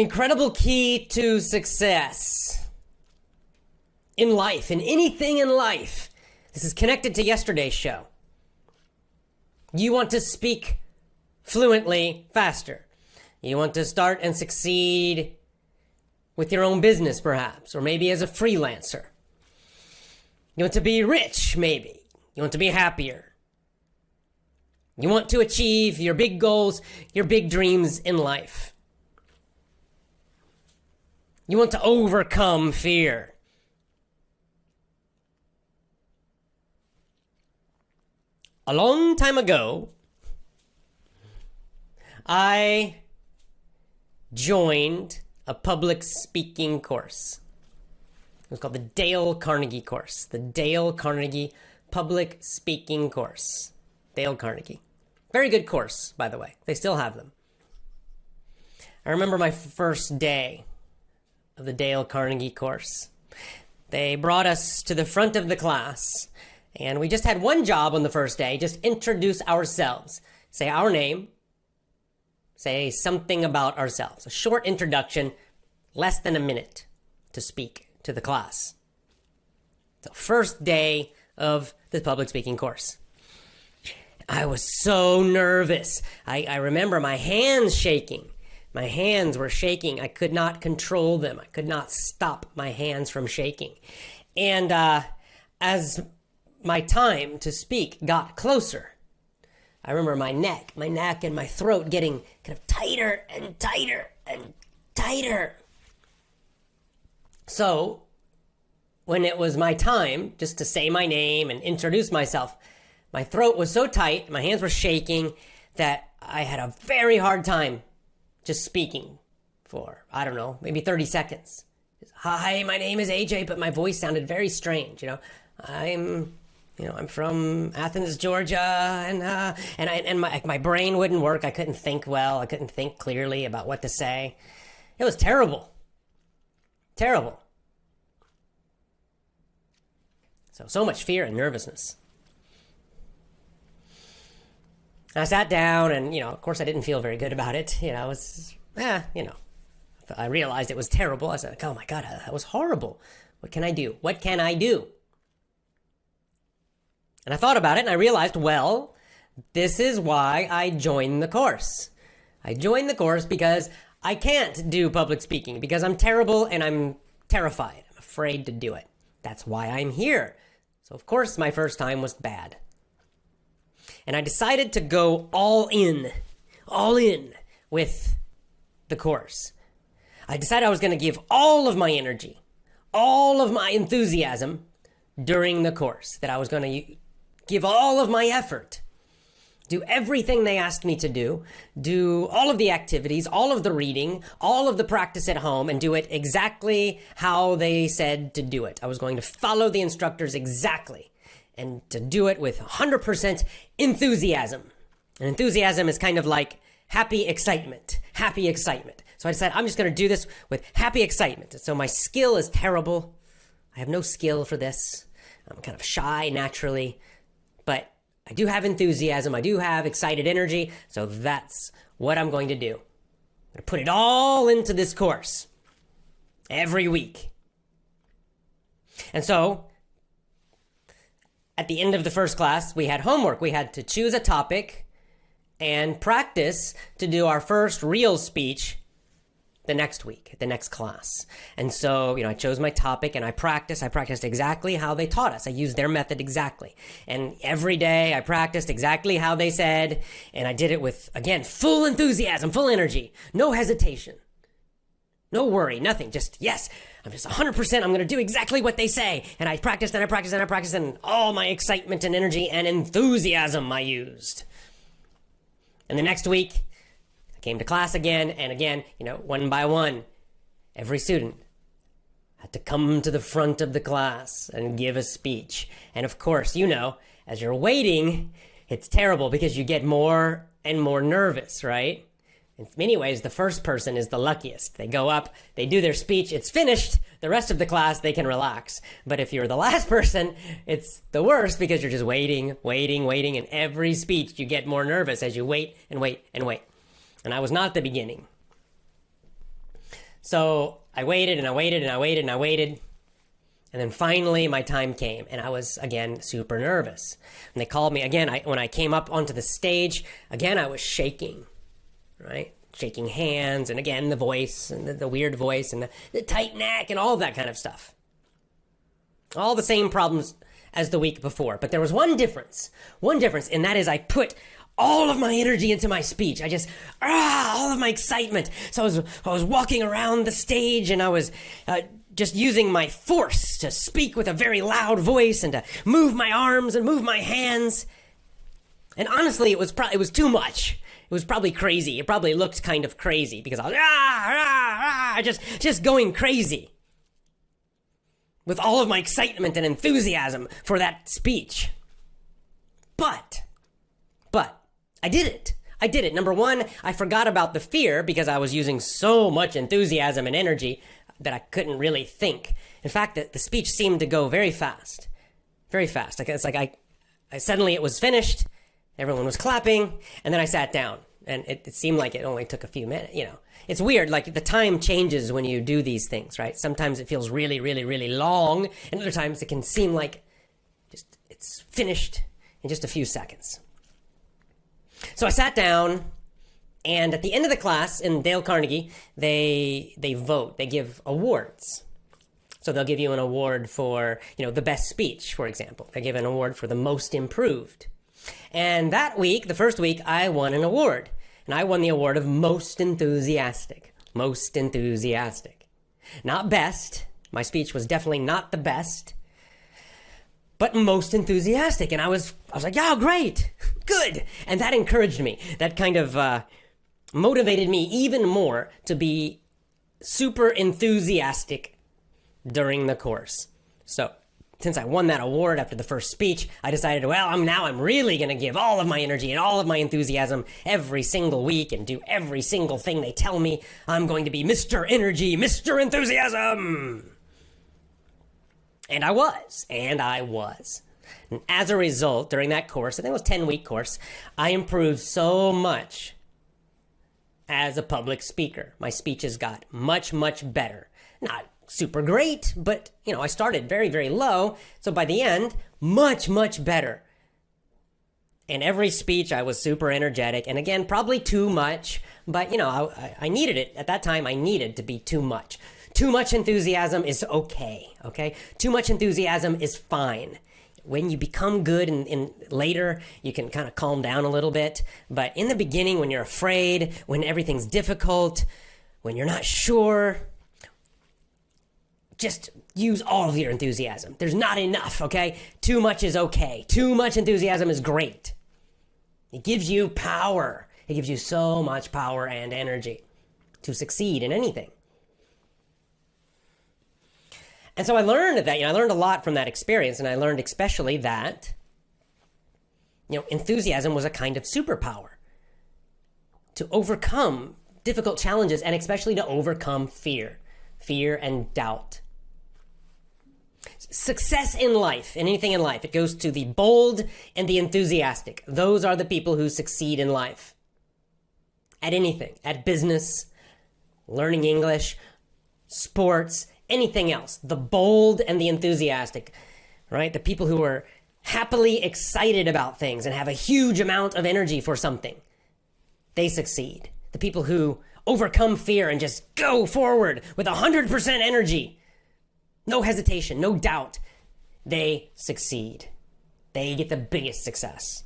incredible key to success in life, in anything in life. This is connected to yesterday's show. You want to speak fluently faster. You want to start and succeed with your own business, perhaps, or maybe as a freelancer. You want to be rich, maybe. You want to be happier. You want to achieve your big goals, your big dreams in life. You want to overcome fear. A long time ago, I joined a public speaking course. It was called the Dale Carnegie course. The Dale Carnegie Public Speaking Course. Dale Carnegie. Very good course, by the way. They still have them. I remember my first day of the Dale Carnegie course. They brought us to the front of the class, and we just had one job on the first day, just introduce ourselves. Say our name. Say something about ourselves. A short introduction, less than a minute to speak to the class. So first day of the public speaking course. I was so nervous. I remember my hands shaking. My hands were shaking. I could not control them. I could not stop my hands from shaking. And as my time to speak got closer, I remember my neck and my throat getting kind of tighter and tighter and tighter. So when it was my time just to say my name and introduce myself, my throat was so tight, my hands were shaking, that I had a very hard time just speaking for, I don't know, maybe 30 seconds. Hi, my name is AJ, but my voice sounded very strange. I'm from Athens, Georgia, and my brain wouldn't work. I couldn't think well. I couldn't think clearly about what to say. It was terrible. Terrible. So much fear and nervousness. I sat down and, of course I didn't feel very good about it. I realized it was terrible. I said, oh my God, that was horrible. What can I do? What can I do? And I thought about it and I realized, well, this is why I joined the course. I joined the course because I can't do public speaking, because I'm terrible and I'm terrified. I'm afraid to do it. That's why I'm here. So of course my first time was bad. And I decided to go all in with the course. I decided I was going to give all of my energy, all of my enthusiasm during the course, that I was going to give all of my effort, do everything they asked me to do all of the activities, all of the reading, all of the practice at home, and do it exactly how they said to do it. I was going to follow the instructors exactly, and to do it with 100% enthusiasm. And enthusiasm is kind of like happy excitement. So I decided I'm just going to do this with happy excitement. So my skill is terrible. I have no skill for this. I'm kind of shy naturally, but I do have enthusiasm. I do have excited energy. So that's what I'm going to do. I'm going to put it all into this course every week. And so at the end of the first class, we had homework. We had to choose a topic and practice to do our first real speech the next week, the next class. And so, I chose my topic and I practiced exactly how they taught us. I used their method exactly. And every day I practiced exactly how they said, and I did it with, again, full enthusiasm, full energy, no hesitation, no worry, nothing, just yes. I'm just 100%, I'm going to do exactly what they say. And I practiced and I practiced and I practiced, and all my excitement and energy and enthusiasm I used. And the next week, I came to class again and again, one by one. Every student had to come to the front of the class and give a speech. And of course, as you're waiting, it's terrible because you get more and more nervous, right? In many ways, the first person is the luckiest. They go up, they do their speech, it's finished. The rest of the class, they can relax. But if you're the last person, it's the worst because you're just waiting. And every speech, you get more nervous as you wait and wait and wait. And I was not at the beginning. So I waited and I waited and I waited and I waited. And then finally my time came, and I was, again, super nervous. And they called me again. When I came up onto the stage, again, I was shaking, right? Shaking hands, and again, the voice, and the weird voice, and the tight neck, and all that kind of stuff. All the same problems as the week before. But there was one difference, and that is I put all of my energy into my speech. I just, all of my excitement. So I was walking around the stage, and I was just using my force to speak with a very loud voice and to move my arms and move my hands. And honestly, it was too much. It was probably crazy. It probably looked kind of crazy because I was just going crazy with all of my excitement and enthusiasm for that speech. But I did it. I did it. Number one, I forgot about the fear because I was using so much enthusiasm and energy that I couldn't really think. In fact, the speech seemed to go very fast. Very fast. It's like I suddenly it was finished. Everyone was clapping, and then I sat down, and it seemed like it only took a few minutes. You know, it's weird. Like the time changes when you do these things, right? Sometimes it feels really, really, really long, and other times it can seem like just it's finished in just a few seconds. So I sat down, and at the end of the class in Dale Carnegie, they vote. They give awards. So they'll give you an award for, the best speech, for example. They give an award for the most improved. And that week, the first week, I won an award. And I won the award of most enthusiastic. Most enthusiastic. Not best. My speech was definitely not the best. But most enthusiastic. And I was like, yeah, great. Good. And that encouraged me. That kind of motivated me even more to be super enthusiastic during the course. So since I won that award after the first speech, I decided, I'm really going to give all of my energy and all of my enthusiasm every single week and do every single thing they tell me. I'm going to be Mr. Energy, Mr. Enthusiasm. And I was. And as a result, during that course, I think it was a 10-week course, I improved so much as a public speaker. My speeches got much, much better. Not super great, but, I started very, very low. So by the end, much, much better. In every speech, I was super energetic. And again, probably too much, but, I needed it. At that time, I needed to be too much. Too much enthusiasm is okay? Too much enthusiasm is fine. When you become good and later, you can kind of calm down a little bit. But in the beginning, when you're afraid, when everything's difficult, when you're not sure, just use all of your enthusiasm. There's not enough, okay? Too much is okay. Too much enthusiasm is great. It gives you power. It gives you so much power and energy to succeed in anything. And so I learned that, I learned a lot from that experience, and I learned especially that, enthusiasm was a kind of superpower to overcome difficult challenges and especially to overcome fear and doubt. Success in life, in anything in life, it goes to the bold and the enthusiastic. Those are the people who succeed in life. At anything, at business, learning English, sports, anything else. The bold and the enthusiastic, right? The people who are happily excited about things and have a huge amount of energy for something. They succeed. The people who overcome fear and just go forward with 100% energy. No hesitation, no doubt. They succeed. They get the biggest success.